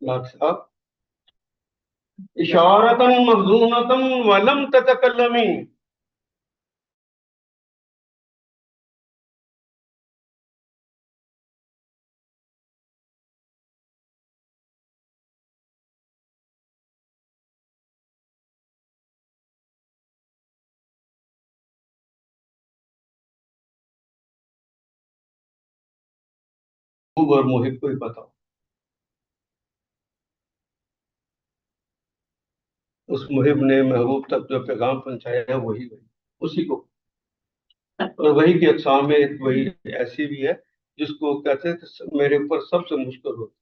Doctor صاحب اشارتن مخزونتن ولم تتکلمی. اور محب کو ہی پتا ہو. اس محب نے محبوب تک جو پیغام پہنچایا ہے وہی اسی کو. اور وہی کی اقسام میں ایک وہی ایسی بھی ہے جس کو کہتے ہیں کہ میرے اوپر سب سے مشکل ہوتی.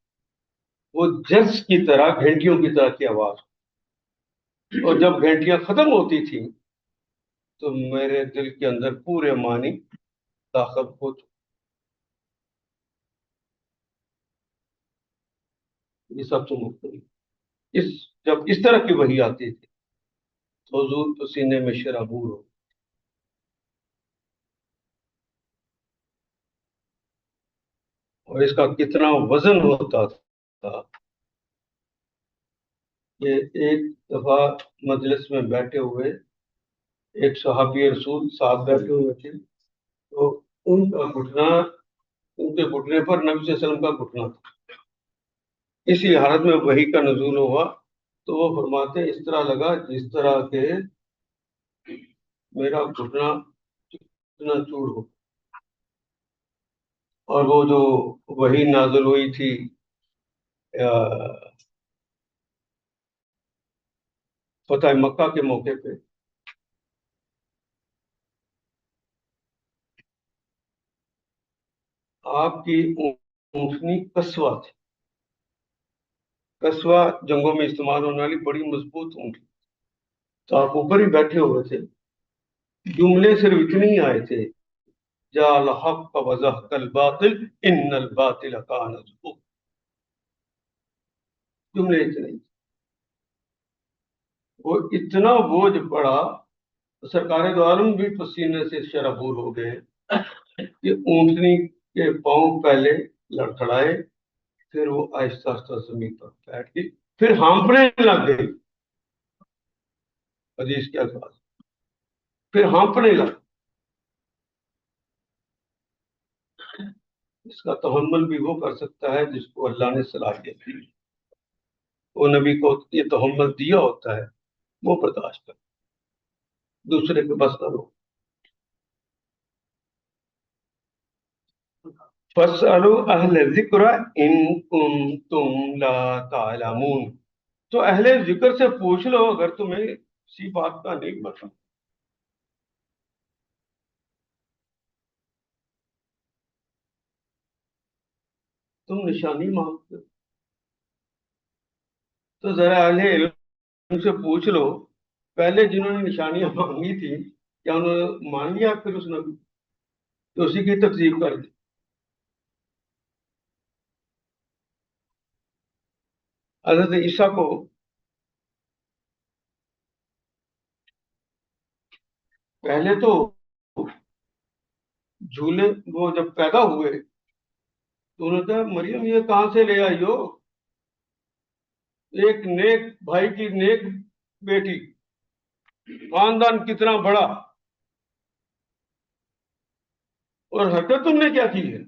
وہ جرس کی طرح گھنٹیوں کی طرح کی آواز. اور جب گھنٹیاں ختم ہوتی تھیں تو میرے دل کے اندر پورے معنی داخل ہو چکے. یہ سب سے مختلف. جب اس طرح کی وحی آتی تھی تو حضور پسینے میں شرابور ہو. اور اس کا کتنا وزن ہوتا تھا. یہ ایک دفعہ مجلس میں بیٹھے ہوئے ایک صحابی رسول ساتھ بیٹھے ہوئے تھے تو ان کا گھٹنا ان کے گھٹنے پر نبی صلی اللہ علیہ وسلم کا گھٹنا تھا. اسی حالت میں وحی کا نزول ہوا تو وہ فرماتے اس طرح لگا جس طرح کہ میرا گھٹنا اتنا چور ہو. اور وہ جو وحی نازل ہوئی تھی فتح مکہ کے موقع پہ آپ کی اونٹنی کسوہ تھی. کسوہ جنگوں میں استعمال ہونے والی بڑی مضبوط اونٹنی. تو آپ اوپر ہی بیٹھے ہوئے تھے. جملے صرف اتنے ہی آئے تھے جا الحق وزهق الباطل ان الباطل کان زهوقا. جملے اتنے ہی. وہ اتنا بوجھ پڑا سرکار دو عالم بھی پسینے سے شرابور ہو گئے کہ اونٹنی کے پاؤں پہلے لڑکھڑائے پھر وہ آہستہ آہستہ زمین پر بیٹھ گئی پھر ہانپنے لگ گئی. حدیث کے الفاظ پھر ہانپنے لگ. اس کا تحمل بھی وہ کر سکتا ہے جس کو اللہ نے صلاحیت دی. وہ نبی کو یہ تحمل دیا ہوتا ہے وہ برداشت کر. دوسرے کے بس نہ ہو. فَاسْأَلُوا أَهْلَ الذِّكْرِ إِن كُنتُمْ لَا تَعْلَمُونَ. تو اہل ذکر سے پوچھ لو اگر تمہیں کسی بات کا نہیں پتا. تم نشانی مانگتے تو ذرا اہل علم سے پوچھ لو پہلے جنہوں نے نشانیاں مانگی تھی کیا انہوں نے مان لیا پھر اس نبی تو اسی کی تکذیب کر دی. حضرت عیسیٰ کو پہلے تو جھولے وہ جب پیدا ہوئے تو انہوں نے کہا مریم یہ کہاں سے لے آئی ہو. ایک نیک بھائی کی نیک بیٹی خاندان کتنا بڑا اور حرکت تم نے کیا کی ہے.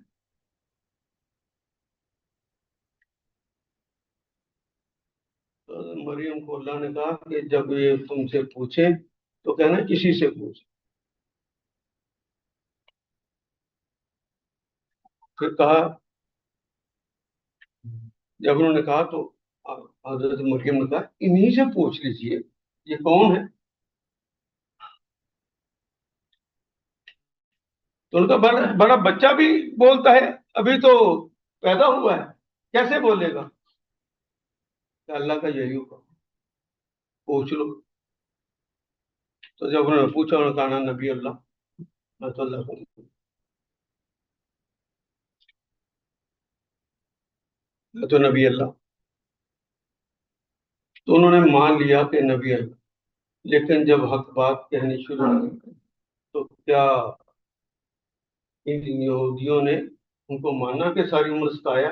مریم کو اللہ نے کہا کہ جب یہ تم سے پوچھیں تو کہنا کسی سے پوچھ. پھر کہا جب انہوں نے کہا تو حضرت مریم نے کہا انہی سے پوچھ لیجئے یہ کون ہے. تو ان کا بڑا بچہ بھی بولتا ہے ابھی تو پیدا ہوا ہے کیسے بولے گا. کہ اللہ کا یہی حکم پوچھ لو. تو جب انہوں نے پوچھا انہوں نے کہا نبی اللہ میں تو اللہ میں تو نبی اللہ. تو انہوں نے مان لیا کہ نبی اللہ. لیکن جب حق بات کہنی شروع کی تو کیا ان یہودیوں نے ان کو مانا کہ ساری عمر ستایا.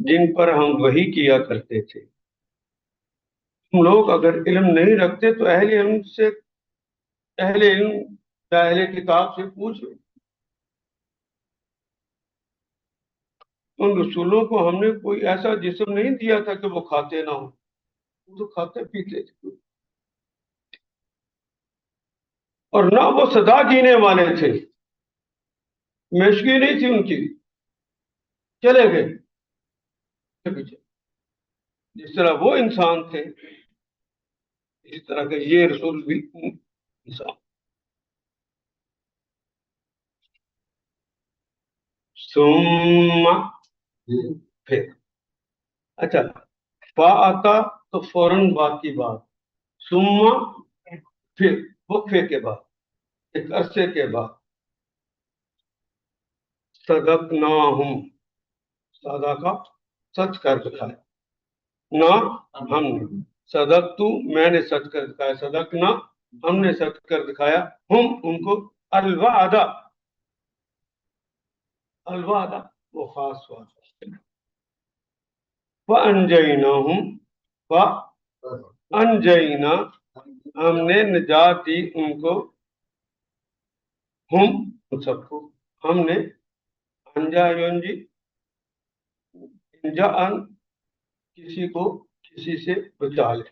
جن پر ہم وحی کیا کرتے تھے۔ تم لوگ اگر علم نہیں رکھتے تو اہل علم یا اہل کتاب سے پوچھ لو۔ ان رسولوں کو ہم نے کوئی ایسا جسم نہیں دیا تھا کہ وہ کھاتے نہ ہو، وہ تو کھاتے پیتے تھے، اور نہ وہ سدا جینے والے تھے، میشگی نہیں تھی ان کی، چلے گئے پیچھے۔ جس طرح وہ انسان تھے اسی طرح کا یہ رسول بھی انسان۔ ثم، پھر، اچھا، فا آتا تو فوراً بعد کی بات، ثم پھر، وقفے کے بعد، ایک عرصے کے بعد، صدقناہم، سادہ کا سچ کر دکھایا، نہ ہم نے، صدقتو میں نے سچ کر دکھایا، صدقنا ہم نے سچ کر دکھایا، ہم ان کو، الوعدہ، الوعدہ وہ خاص وعدہ، فانجیناہم، فانجینا ہم نے نجات دی ان کو، ہم ان سب کو، ہم نے، انجا یونجی، انجا ان کسی کو کسی سے بچا لے،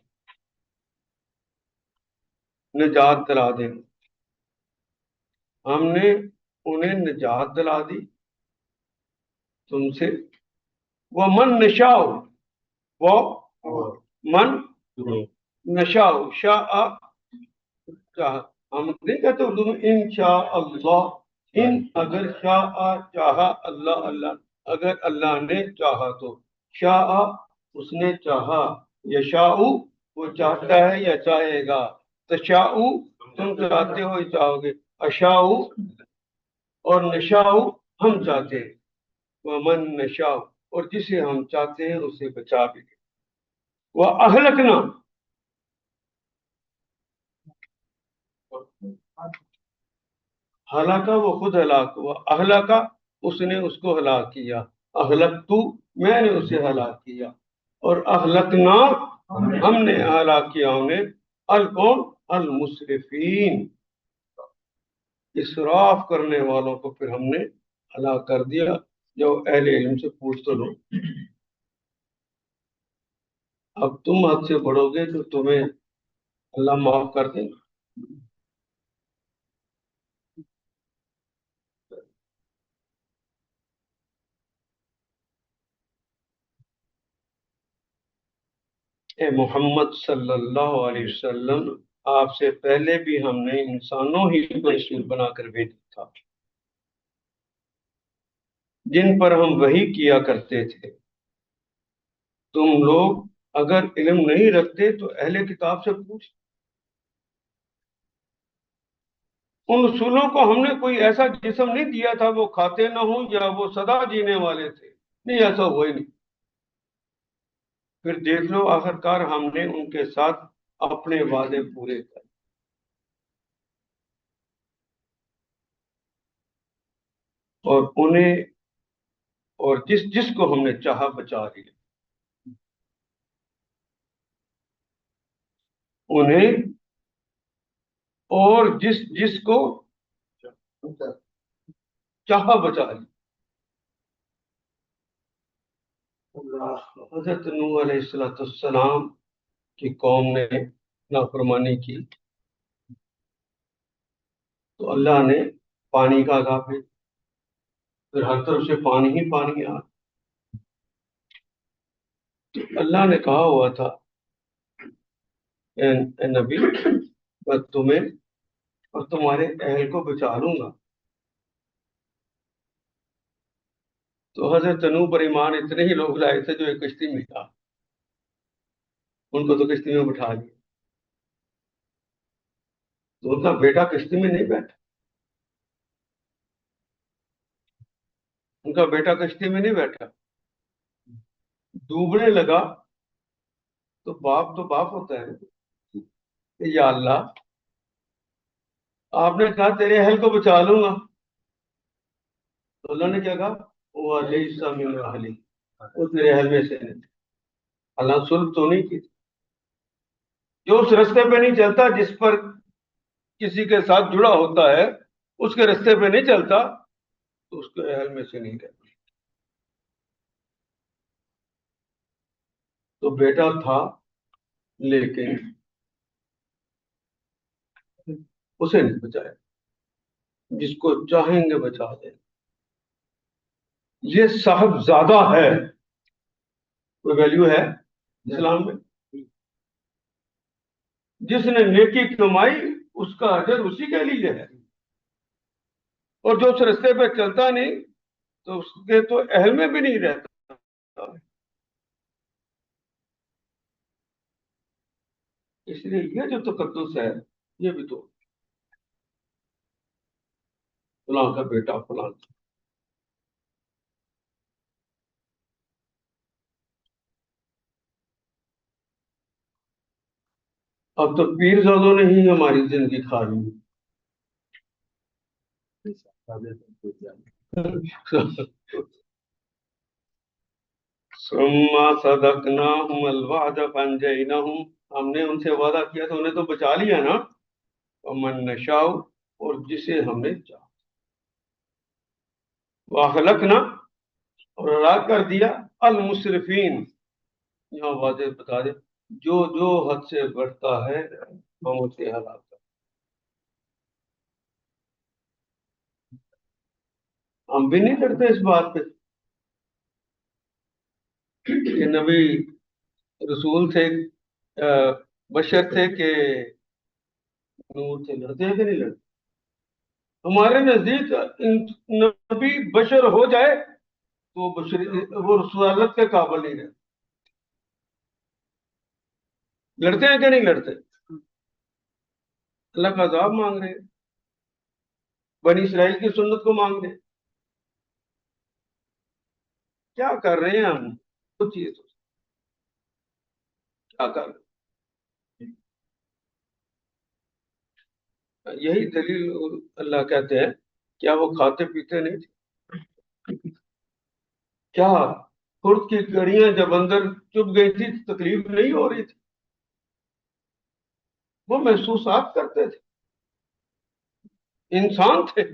نجات دلا دیں، ہم نے انہیں نجات دلا دی تم سے، وہ من نشاؤ، وہ من نشاؤ، شاء چاہ، ہم نہیں کہتے اردو میں ان شاء اللہ، ان اگر شاء چاہا اللہ، اللہ اگر اللہ نے چاہا تو، شاء اس نے چاہا، یشاء وہ چاہتا ہے یا چاہے گا، تشاء تم چاہتے ہو یا چاہو گے، اشاء اور نشاء ہم چاہتے ہیں، ومن نشاء اور جسے ہم چاہتے ہیں اسے بچا بھی دیں، وہ اہلکنا ہلاکا وہ خود ہلاک ہوا، اہلکا اس نے اس کو ہلاک کیا، اہلکتو میں نے اسے ہلاک کیا، اور اہلکنا ہم نے ہلاک کیا انہیں، الکون المسرفین اسراف کرنے والوں کو پھر ہم نے ہلاک کر دیا۔ جو اہل علم سے پوچھ تو لو، اب تم حد سے بڑھو گے تو تمہیں اللہ معاف کر دیں گا۔ اے محمد صلی اللہ علیہ وسلم، آپ سے پہلے بھی ہم نے انسانوں ہی کو رسول بنا کر بھیجا تھا جن پر ہم وحی کیا کرتے تھے۔ تم لوگ اگر علم نہیں رکھتے تو اہل کتاب سے پوچھ، ان رسولوں کو ہم نے کوئی ایسا جسم نہیں دیا تھا وہ کھاتے نہ ہوں یا وہ سدا جینے والے تھے، نہیں ایسا ہوا ہی نہیں۔ پھر دیکھ لو آخرکار ہم نے ان کے ساتھ اپنے وعدے پورے کر، اور انہیں اور جس کو ہم نے چاہا بچا لیا، انہیں اور جس کو چاہا بچا لیا۔ حضرت نوح علیہ السلام کی قوم نے نافرمانی کی تو اللہ نے پانی کا عذاب بھیجا، پھر ہر طرف سے پانی ہی پانی آ، اللہ نے کہا ہوا تھا اے نبی میں تمہیں اور تمہارے اہل کو بچا لوں گا، تو حضرت نوح پر ایمان اتنے ہی لوگ لائے تھے جو ایک کشتی میں تھا، ان کو تو کشتی میں بٹھا دیا، تو ان کا بیٹا کشتی میں نہیں بیٹھا، ان کا بیٹا کشتی میں نہیں بیٹھا، ڈوبنے لگا تو باپ ہوتا ہے کہ یا اللہ آپ نے کہا تیرے اہل کو بچا لوں گا، تو اللہ نے کیا کہا وہ علیہ من اہلی، وہ تیرے اہل میں سے نہیں، اللہ سلب تو نہیں کی، جو اس رستے پہ نہیں چلتا جس پر کسی کے ساتھ جڑا ہوتا ہے، اس کے رستے پہ نہیں چلتا تو اس کے اہل میں سے نہیں رہتا۔ تو بیٹا تھا لیکن اسے نہیں بچایا، جس کو چاہیں گے بچا دیں۔ یہ صاحب زیادہ ہے، کوئی ویلیو ہے اسلام میں؟ جس نے نیکی کمائی اس کا اجر اسی کے لیے ہے، اور جو اس رستے پہ چلتا نہیں تو اس کے تو اہل میں بھی نہیں رہتا۔ اس لیے یہ جو تقدس ہے، یہ بھی تو فلاں کا بیٹا فلاں کا۔ اب تو پیر زادوں نے ہی ہماری زندگی کھا لی۔ ثم صدقناهم الوعد فانجيناهم، ہم نے ان سے وعدہ کیا تو انہیں تو بچا لیا نا۔ ومن نشاء، اور جسے ہم نے چاہا، واہلکنا، اور ہلاک کر دیا المسرفین، یہاں واضح بتا دے جو جو حد سے بڑھتا ہے ہم اسے ہلاک کر۔ ہم بھی نہیں کرتے اس بات پہ کہ نبی رسول تھے، بشر تھے کہ نور سے لڑتے ہیں کہ نہیں لڑتے؟ ہمارے نزدیک نبی بشر ہو جائے تو وہ رسالت کے قابل نہیں رہتے۔ لڑتے ہیں کہ نہیں لڑتے؟ اللہ کا عذاب مانگ رہے ہیں، بنی اسرائیل کی سنت کو مانگ رہے ہیں، کیا کر رہے ہیں ہم؟ سوچیے کیا کر رہے ہیں؟ یہی دلیل اللہ کہتے ہیں کیا وہ کھاتے پیتے نہیں تھے؟ کیا خرد کی کڑیاں جب اندر چپ گئی تھی تکلیف نہیں ہو رہی تھی؟ وہ محسوسات کرتے تھے، انسان تھے۔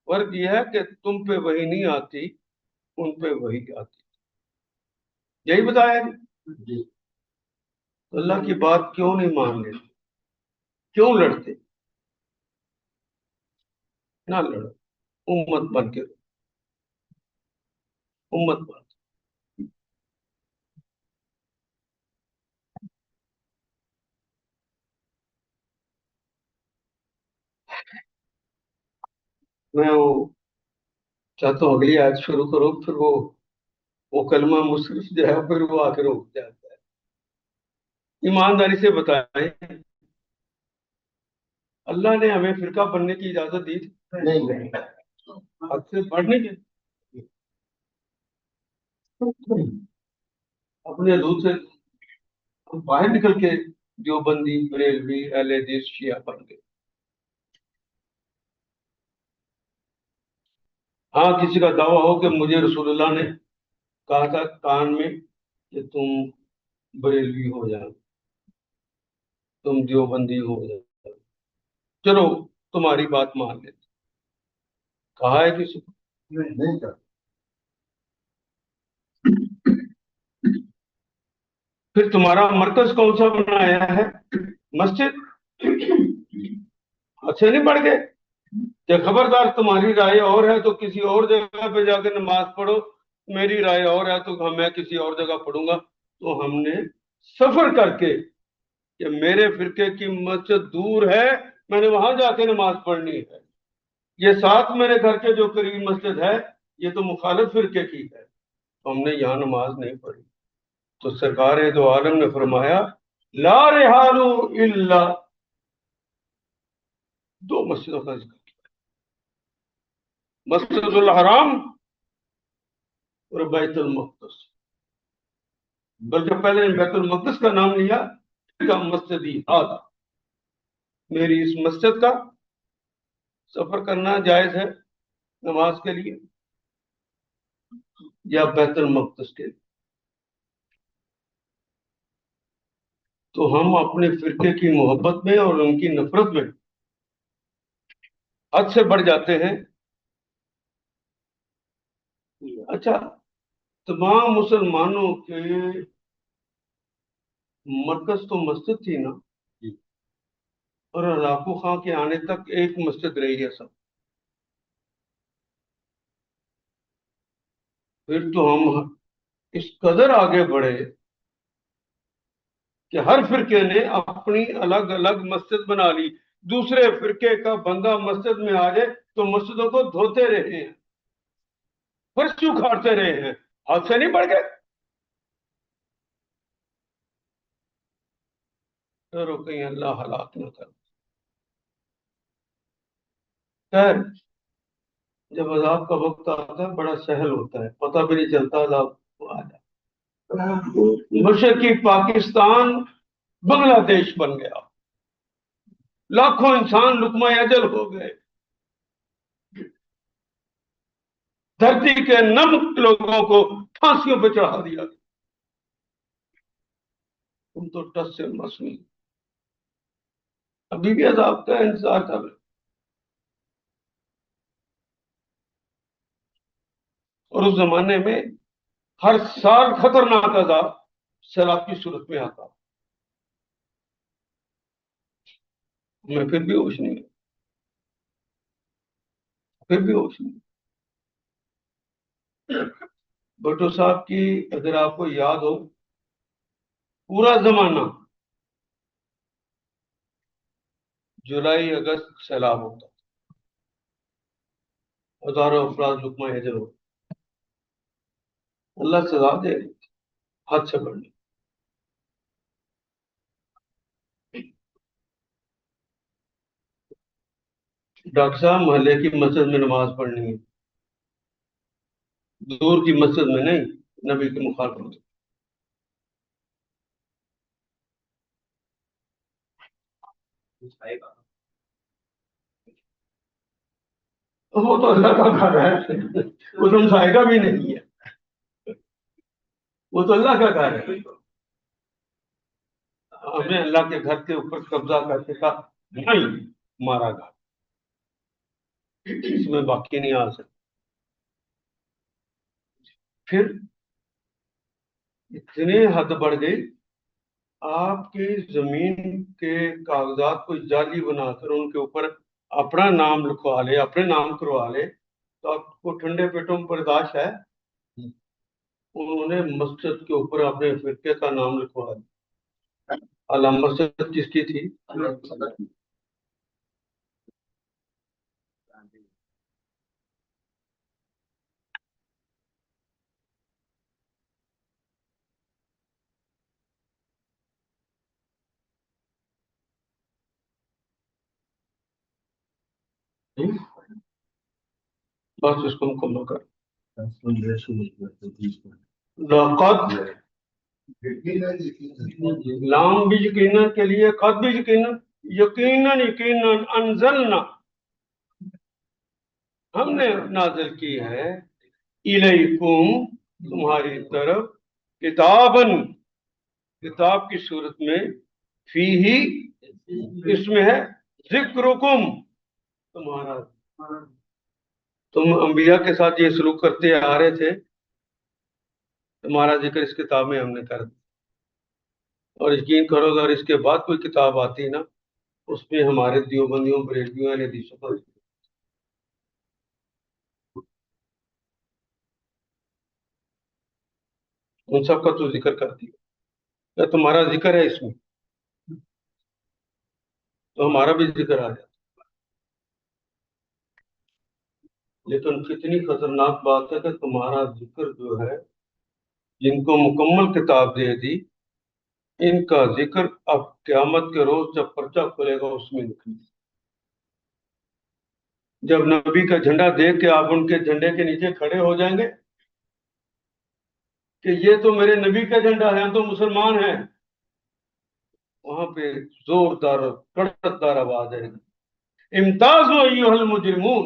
فرق یہ ہے کہ تم پہ وہی نہیں آتی، ان پہ وہی آتی، یہی بتایا جی۔ تو اللہ کی بات کیوں نہیں مان لیتے؟ کیوں لڑتے؟ نہ لڑو، امت بن کے رہو، امت بن۔ میں وہ چاہتا ہوں اگلی آیت شروع کرو، پھر وہ کلمہ مصرف جو ہے پھر وہ آ کے رک جاتا ہے۔ ایمانداری سے بتائیں، اللہ نے ہمیں فرقہ بننے کی اجازت دی تھی؟ نہیں، حد سے بڑھنے کی۔ اپنے حدود سے ہم باہر نکل کے دیوبندی، بریلوی، اہل حدیث، شیعہ بن گئے۔ ہاں کسی کا دعویٰ ہو کہ مجھے رسول اللہ نے کہا تھا کان میں کہ تم بریلوی ہو جاؤ، تم دیوبندی ہو جاؤ، چلو تمہاری بات مان لیتے، کہا ہے کسی کو؟ نہیں کہا۔ پھر تمہارا مرکز کون سا بنایا ہے؟ مسجد؟ اچھے نہیں پڑھ گئے کہ خبردار تمہاری رائے اور ہے تو کسی اور جگہ پہ جا کے نماز پڑھو، میری رائے اور ہے تو میں کسی اور جگہ پڑھوں گا؟ تو ہم نے سفر کر کے کہ میرے فرقے کی مسجد دور ہے، میں نے وہاں جا کے نماز پڑھنی ہے، یہ ساتھ میرے گھر کے جو قریب مسجد ہے یہ تو مخالف فرقے کی ہے، تو ہم نے یہاں نماز نہیں پڑھی۔ تو سرکار دو عالم نے فرمایا لا رحالو الا، دو مسجدوں کا ذکر کیا، مسجد الحرام اور بیت المقدس، بلکہ پہلے بیت المقدس کا نام لیا کا مسجدی ہاتھ، میری اس مسجد کا سفر کرنا جائز ہے نماز کے لیے، یا بیت المقدس کے. تو ہم اپنے فرقے کی محبت میں اور ان کی نفرت میں حد سے بڑھ جاتے ہیں. اچھا، تمام مسلمانوں کے مرکز تو مسجد تھی نا، اور ہلاکو خان کے آنے تک ایک مسجد رہی ہے سب. پھر تو ہم اس قدر آگے بڑھے کہ ہر فرقے نے اپنی الگ الگ مسجد بنا لی. دوسرے فرقے کا بندہ مسجد میں آ جائے تو مسجدوں کو دھوتے رہے ہیں، فرش اکھاڑتے رہے ہیں. حد سے نہیں بڑھ گئے؟ ڈرو کہیں اللہ ہلاک نہ کر. خیر، جب عذاب کا وقت آتا ہے بڑا سہل ہوتا ہے، پتہ بھی نہیں چلتا عذاب آ جائے. مشرقی پاکستان بنگلہ دیش بن گیا، لاکھوں انسان لقمہ اجل ہو گئے، دھرتی کے نم لوگوں کو پھانسیوں پہ چڑھا دیا. تم تو ٹس سے مس ہوئی، ابھی بھی عذاب کا انتظار کر رہے. اور اس زمانے میں ہر سال خطرناک عذاب سیلاب کی صورت میں آتا. میں پھر بھی ہوش نہیں، پھر بھی ہوش نہیں. بھٹو صاحب کی اگر آپ کو یاد ہو، پورا زمانہ جولائی اگست سیلاب ہوتا، ہزاروں افراد لقمہ اجل ہو. اللہ سزا دے رہی تھی حد سے بڑھنے. ڈاکٹر صاحب محلے کی مسجد میں نماز پڑھنی ہے، دور کی مسجد میں نہیں، نبی کی مخالفت. وہ تو اللہ کا گھر ہے، وہ تم سائے گا بھی نہیں ہے، وہ تو اللہ کا گھر ہے. ہمیں اللہ کے گھر کے اوپر قبضہ کر کے کہا نہیں، ہمارا گھر اس میں باقی نہیں آ سکتا. پھر اتنی حد بڑھ گئی، آپ کی زمین کے کاغذات کو جعلی بنا کر ان کے اوپر اپنا نام لکھوا لے، اپنے نام کروا لے، تو آپ کو ٹھنڈے پیٹوں میں برداشت ہے؟ انہوں نے مسجد کے اوپر اپنے فرقے کا نام لکھوا دیا. علامہ مسجد کس کی تھی؟ بس اس کو مکمل کر. لقد لام بھی یقیناً کے لیے، قد بھی یقیناً، یقیناً یقیناً انزلنا ہم نے نازل کی ہے، الیکم تمہاری طرف، کتابن کتاب کی صورت میں، فیہی اس میں ہے، ذکرکم تمہارا. تم انبیاء کے ساتھ یہ سلوک کرتے آ رہے تھے، تمہارا ذکر اس کتاب میں ہم نے کر دیا. اور یقین کرو اگر اس کے بعد کوئی کتاب آتی نا، اس میں ہمارے دیوبندیوں، بریلویوں، اہل حدیثوں پر ان سب کا تو ذکر کر دیا. کیا تمہارا ذکر ہے اس میں؟ تو ہمارا بھی ذکر آ جاتا. لیکن کتنی خطرناک بات ہے کہ تمہارا ذکر جو ہے، جن کو مکمل کتاب دے دی، ان کا ذکر اب قیامت کے روز جب پرچہ کھلے گا اس میں نکلے. جب نبی کا جھنڈا دیکھ کے آپ ان کے جھنڈے کے نیچے کھڑے ہو جائیں گے کہ یہ تو میرے نبی کا جھنڈا ہے، ہم تو مسلمان ہیں، وہاں پہ زوردار اور کڑک دار آواز ہے، امتاز ایھا المجرمون،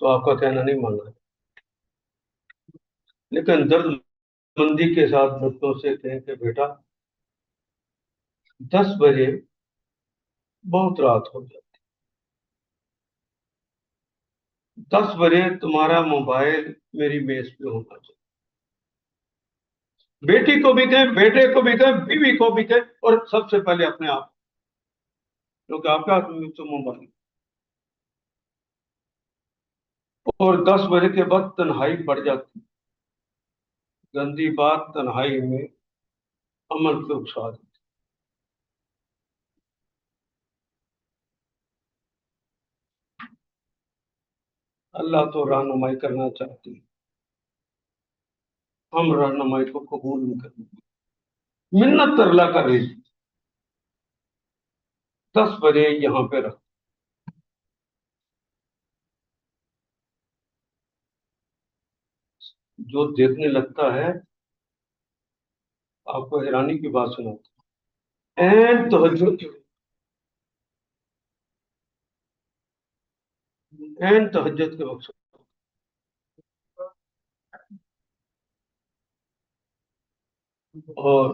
تو آپ کا کہنا نہیں مانا ہے، لیکن درد مندی کے ساتھ بچوں سے کہیں کہ بیٹا 10 بجے بہت رات ہو جاتی، 10 بجے تمہارا موبائل میری میز پہ ہونا چاہیے، بیٹی کو بھی کہیں، بیٹے کو بھی کہیں، بیوی کو بھی کہیں، اور سب سے پہلے اپنے آپ، کیونکہ آپ کا موبائل، اور 10 بجے کے بعد تنہائی بڑھ جاتی، گندی بات تنہائی میں عمل سے اکسا دیتی۔ اللہ تو رہنمائی کرنا چاہتی ہے، ہم رہنمائی کو قبول نہیں کریں، منت اللہ کر رہی 10 بجے یہاں پہ رکھ، جو دیکھنے لگتا ہے آپ کو حیرانی کی بات سناتا ہوں، این تہجد کے وقت، اور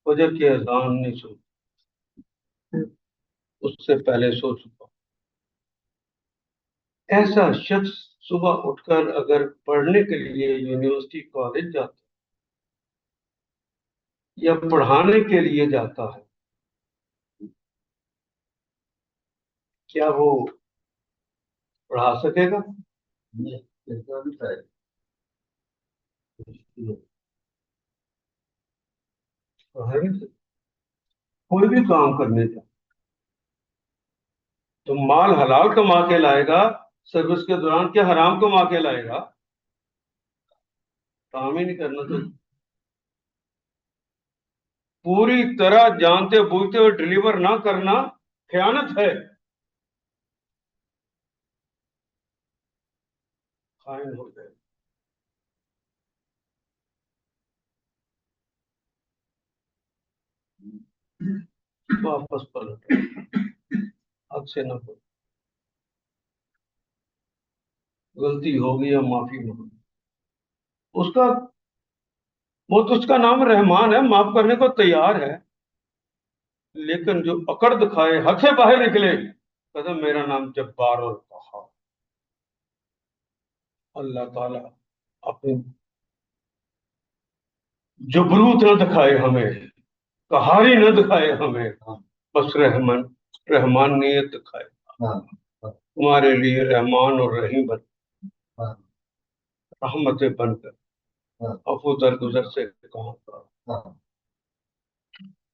فجر کی اذان نہیں سن، اس سے پہلے سو چکا، ایسا شخص صبح اٹھ کر اگر پڑھنے کے لیے یونیورسٹی کالج جاتا یا پڑھانے کے لیے جاتا ہے، کیا وہ پڑھا سکے گا؟ پڑھا نہیں سکے۔ کوئی بھی کام کرنے جا تو مال حلال کما کے لائے گا، سروس کے دوران کیا حرام کما کے لائے گا؟ کام ہی نہیں کرنا تو پوری طرح جانتے بوجھتے ہوئے ڈلیور نہ کرنا خیانت ہے، خائن ہو جائے، واپس پلٹ، حد سے نہ ہو، غلطی ہوگی یا معافی مانگو، اس کا وہ تو اس کا نام رحمان ہے، معاف کرنے کو تیار ہے، لیکن جو اکڑ دکھائے، حد سے باہر نکلے، کہتا میرا نام جبار اور قہار، اللہ تعالیٰ اپنی جبروت نہ دکھائے ہمیں، قہاری نہ دکھائے ہمیں، بس رحمان نیت دکھائے، تمہارے لیے رحمان اور رحیم بن، رحمت بن کر عفو درگزر سے کہاں،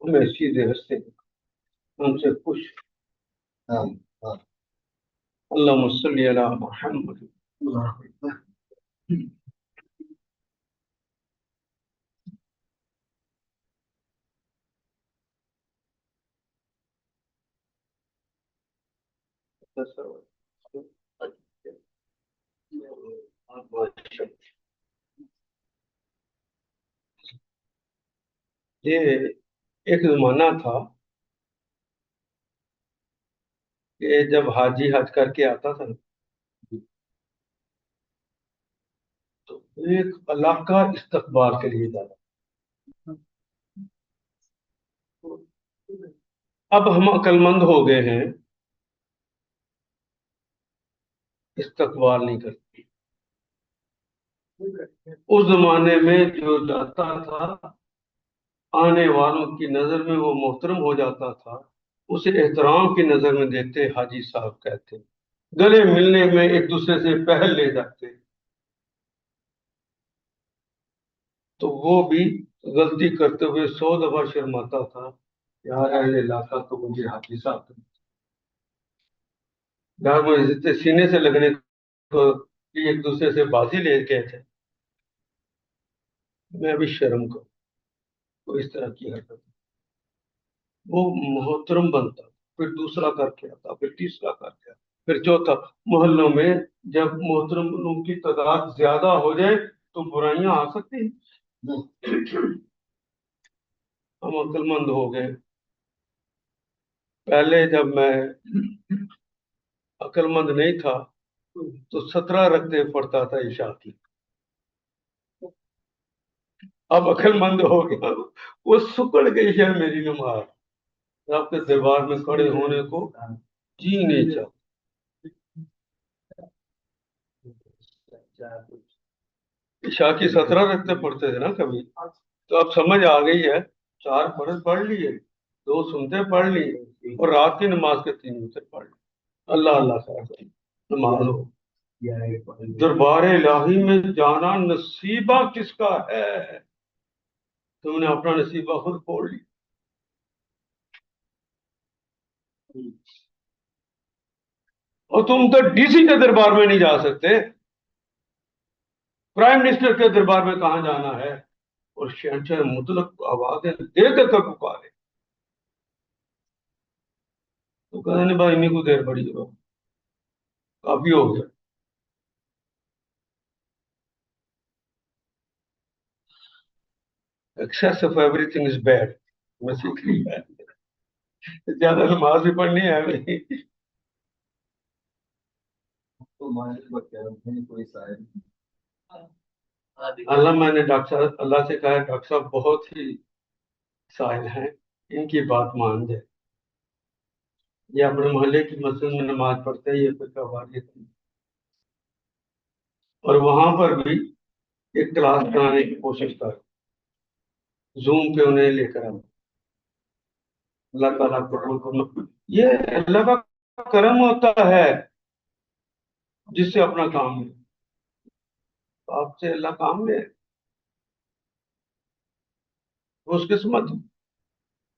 ہمیں سیدھے رستے ہم سے خوش، اللہم صلی علی محمد۔ یہ ایک زمانہ تھا کہ جب حاجی حج کر کے آتا تھا تو ایک علاقہ استقبال کے لیے جاتا، اب ہم عقل مند ہو گئے ہیں، استقبال نہیں کرتے، اس زمانے میں جو جاتا تھا آنے والوں کی نظر میں وہ محترم ہو جاتا تھا، اسے احترام کی نظر میں دیکھتے حاجی صاحب کہتے، گلے ملنے میں ایک دوسرے سے پہل لے جاتے، تو وہ بھی غلطی کرتے ہوئے 100 دفعہ شرماتا تھا، یار اہل علاقہ تو مجھے حاجی صاحب تھے، یار مجھے سینے سے لگنے کو ایک دوسرے سے بازی لے کے تھے، میں بھی شرم کروں، تو اس طرح کی حرکت، وہ محترم بنتا، پھر دوسرا کر کے آتا، پھر تیسرا کر کے آتا، پھر چوتھا، محلوں میں جب محترم لوگوں کی تعداد زیادہ ہو جائے تو برائیاں آ سکتی ہیں، ہم عقل مند ہو گئے، پہلے جب میں عقل مند نہیں تھا تو 17 رکعتیں پڑھتا تھا عشاء کی. اب عقل مند ہو گیا، وہ سکڑ گئی ہے میری نماز. آپ کے دربار میں کھڑے ہونے کو جی نہیں چاہتا. عشاء کی 17 رکعتیں پڑھتے تھے نا کبھی، تو اب سمجھ آ گئی ہے. 4 فرض پڑھ لیے، 2 سنتے پڑھ لی، اور رات کی نماز کے 3 وتر پڑھ لی. اللہ اللہ خیر نماز ہو. دربار الہی میں جانا نصیبہ کس کا ہے؟ تم نے اپنا نصیبہ خود پھوڑ لی. اور تم تو ڈی سی کے دربار میں نہیں جا سکتے، پرائم منسٹر کے دربار میں کہاں جانا ہے؟ اور شہنشاہ مطلق کو آوازیں دے دے کر پکارے. تو کہنے نے بھائی انہیں کو دیر پڑی ہو، کافی ہو گیا. Access of every thing is bad. میں سیکھ لی ہے، زیادہ نماز بھی پڑھنی ہے ہمیں. اللہ میں نے ڈاکٹر صاحب اللہ سے کہا ڈاکٹر صاحب بہت ہی سائل ہیں، ان کی بات مان جائے. یہ اپنے محلے کی مسجد میں نماز پڑھتے ہیں، یہ فقہ واریت ہے. اور وہاں پر بھی ایک کلاس بنانے کی کوشش کر، زوم پہ انہیں لے کر آؤ. اللہ تعالیٰ کو یہ اللہ کا کرم ہوتا ہے جس سے اپنا کام لے. آپ سے اللہ کام لے، خوش قسمت.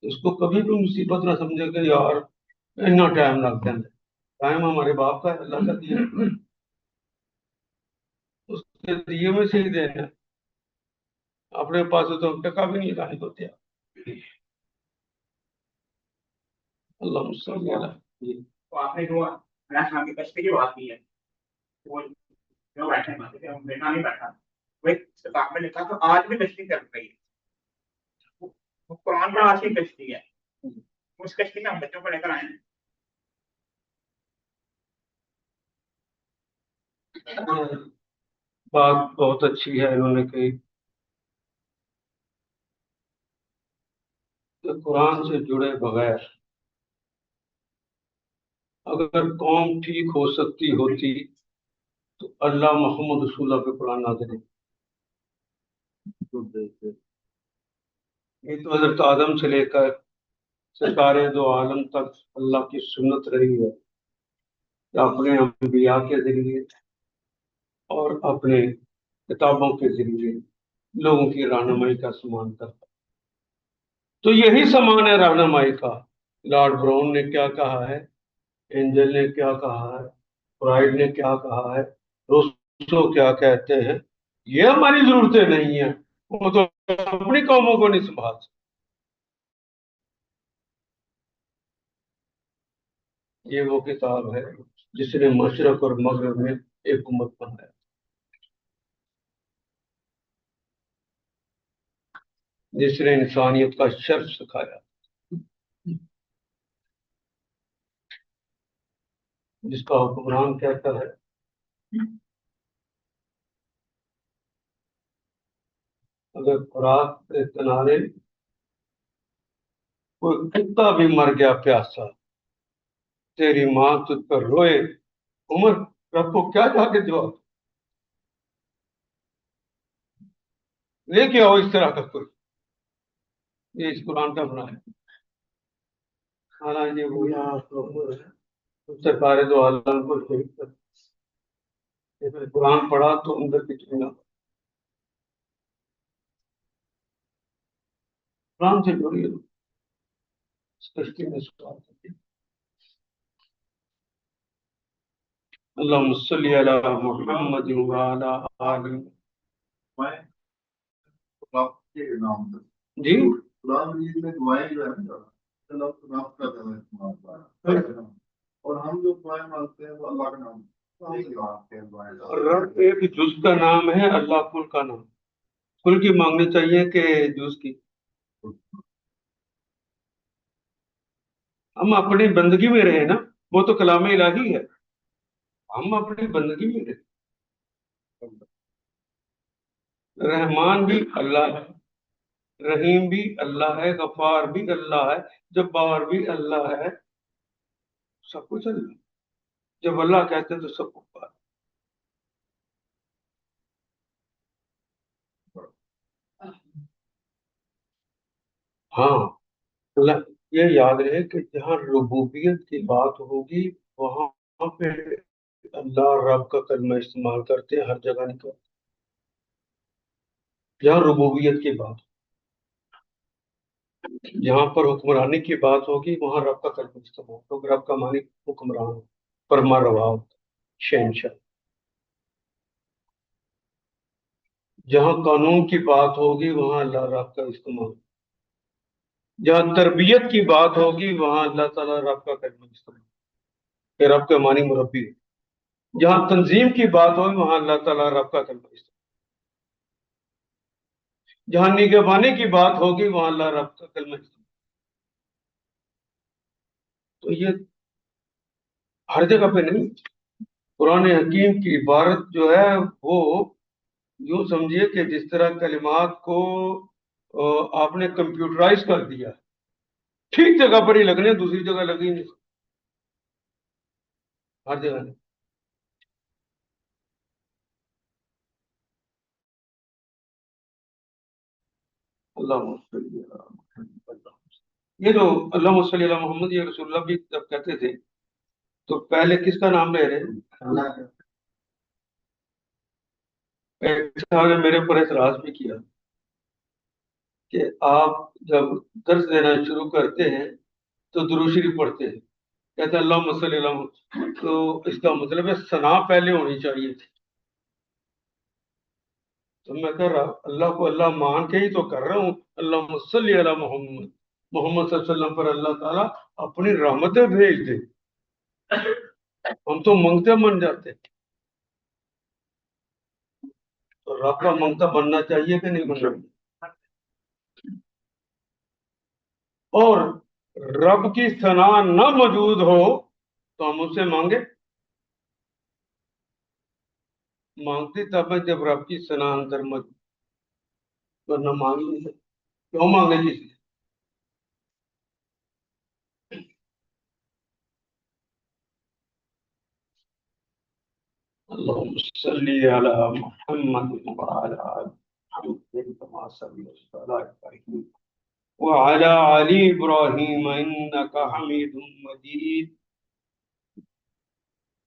اس کو کبھی بھی مصیبت نہ سمجھے کہ یار اتنا ٹائم لگتا ہے. ٹائم ہمارے باپ کا ہے، اللہ کا دیا، اس کے دیے میں سے ہی دینا. اپنے پاس تو ٹکا بھی نہیں لانے کو تیار. اللہ مسلم. تو آپ نے جو شام کی کشتی کی بات کی ہے، وہ جو بیٹھے بیٹھا نہیں بیٹھا، وہ کتاب میں لکھا تو آج بھی کشتی چل رہی ہے. وہ قرآن پر آج کی کشتی ہے، اس کشتی میں ہم بچوں کو لے کر آئے ہیں. بات بہت اچھی ہے انہوں نے کہی کہ قرآن سے جڑے بغیر اگر قوم ٹھیک ہو سکتی ہوتی تو اللہ محمد رسول اللہ پہ قرآن نازل نہیں. یہ تو حضرت آدم سے لے کر سرکار دو عالم تک اللہ کی سنت رہی ہے کہ اپنے انبیاء کے ذریعے اور اپنے کتابوں کے ذریعے لوگوں کی رہنمائی کا سامان کرتا. تو یہی سامان ہے رہنمائی کا. لارڈ براؤن نے کیا کہا ہے، اینجل نے کیا کہا ہے، فرائڈ نے کیا کہا ہے، روسو کیا کہتے ہیں، یہ ہماری ضرورتیں نہیں ہیں. وہ تو اپنی قوموں کو نہیں سنبھال سکتے. یہ وہ کتاب ہے جس نے مشرق اور مغرب میں ایک امت بنایا، جس نے انسانیت کا شرف سکھایا، جس کا حکمران کہتا ہے اگر خوراک کے کنارے کوئی کتا بھی مر گیا پیاسا، تیری ماں تجھ پر روئے، عمر رب کو کیا جا کے جواب لے کے آؤ. اس طرح کا کوئی یہ اس قرآن کا بنا ہے. حالانکہ وہ یہاں سرکار دو عالم کو شہید کر پھر قرآن پڑھا تو اندر کی چنگا قرآن سے جڑی اس کشتی میں سوال کرتی. اللہم صلی علی محمد وعلی آل. جی اور ہم جو دعائیں مانگتے ہیں وہ اللہ کا نام رب ایک جز کا نام ہے، اللہ کل کا نام. کل کی مانگنی چاہیے کہ جز کی. ہم اپنی بندگی میں رہے نا، وہ تو کلام الہی ہے. ہم اپنی بندگی میں رہتے. رحمان بھی اللہ ہے, رحیم بھی اللہ ہے, غفار بھی اللہ ہے, جبار بھی اللہ ہے, سب کچھ اللہ. جب اللہ کہتے ہیں تو سب کچھ بات. ہاں, اللہ یہ یاد رہے کہ جہاں ربوبیت کی بات ہوگی وہاں پہ اللہ رب کا کلمہ استعمال کرتے ہیں, ہر جگہ نہیں کرتے. جہاں ربوبیت کی بات, جہاں پر حکمرانی کی بات ہوگی وہاں رب کا کلمہ استعمال ہوگا. رب کا معنی حکمران, فرما روا, شہنشاہ. جہاں قانون کی بات ہوگی وہاں اللہ رب کا استعمال. جہاں تربیت کی بات ہوگی وہاں اللہ تعالیٰ رب کا کلمہ استعمال, کہ رب کا معنی مربی ہے. جہاں تنظیم کی بات ہوگی وہاں اللہ تعالیٰ رب کا کلمہ استعمال. جہاں نگہبانی کی بات ہوگی وہاں اللہ رب کا کلمہ استعمال. تو یہ ہر جگہ پہ نہیں. قرآن حکیم کی عبارت جو ہے وہ یوں سمجھیے کہ جس طرح کلمات کو آپ نے کمپیوٹرائز کر دیا, ٹھیک جگہ پر ہی لگنے, دوسری جگہ لگی نہیں, ہر جگہ نہیں. یہ جو اللہم صلی علی محمد یہ رسول اللہ بھی جب کہتے تھے تو پہلے کس کا نام لے رہے ہیں؟ ایک صاحب نے میرے پر اعتراض بھی کیا کہ آپ جب درس دینا شروع کرتے ہیں تو درود شریف پڑھتے ہیں, کہتے ہیں اللہم صلی علی محمد, تو اس کا مطلب ہے ثنا پہلے ہونی چاہیے تھی. تو میں کہہ رہا اللہ کو اللہ مان کے ہی تو کر رہا ہوں, اللہم صلی علی محمد, محمد صلی اللہ علیہ وسلم پر اللہ تعالیٰ اپنی رحمتیں بھیج دے. ہم تو منگتے بن جاتے. تو رب کا منگتا بننا چاہیے کہ نہیں بننا چاہیے؟ اور رب کی ثنا نہ موجود ہو تو ہم اس سے مانگتے تب ہے جب رب کی ثنا اندر موجود, ورنہ مانگ نہیں سکتے. کیوں مانگے کسی سے؟ اللهم صل على محمد وعلى آل محمد كما صليت على إبراهيم وعلى آل إبراهيم إنك حميد مجيد.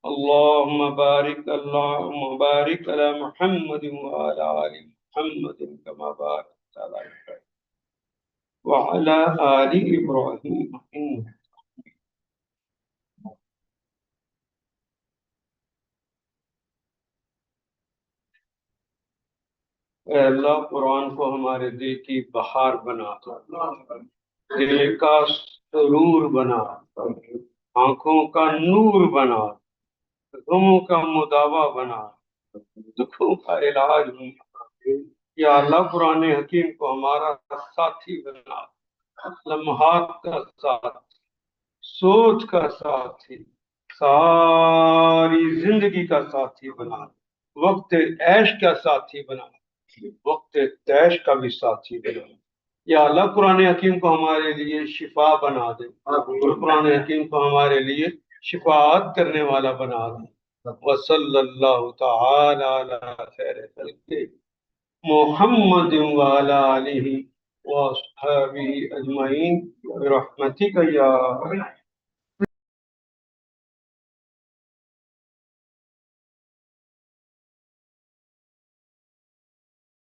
اللهم بارك على محمد وعلى آل محمد كما باركت على إبراهيم وعلى آل إبراهيم إنك. اے اللہ قرآن کو ہمارے دل کی بہار بنا, دل کا سرور بنا, آنکھوں کا نور بنا, غموں کا مداوا بنا, دکھوں کا علاج بنا. یا اللہ قرآن حکیم کو ہمارا ساتھی بنا, لمحات کا ساتھ, سوچ کا ساتھی, ساری زندگی کا ساتھی بنا, وقت عیش کا ساتھی بنا, وقت تیش کا بھی ساتھی بنا. یا اللہ قرآن حکیم کو ہمارے لیے شفا بنا دے, اور قرآن حکیم کو ہمارے لیے شفاعت کرنے والا بنا دے. وصلی اللہ تعالی علی خیر خلقہ محمد وعلی آلہ واصحابہ اجمعین برحمتک یا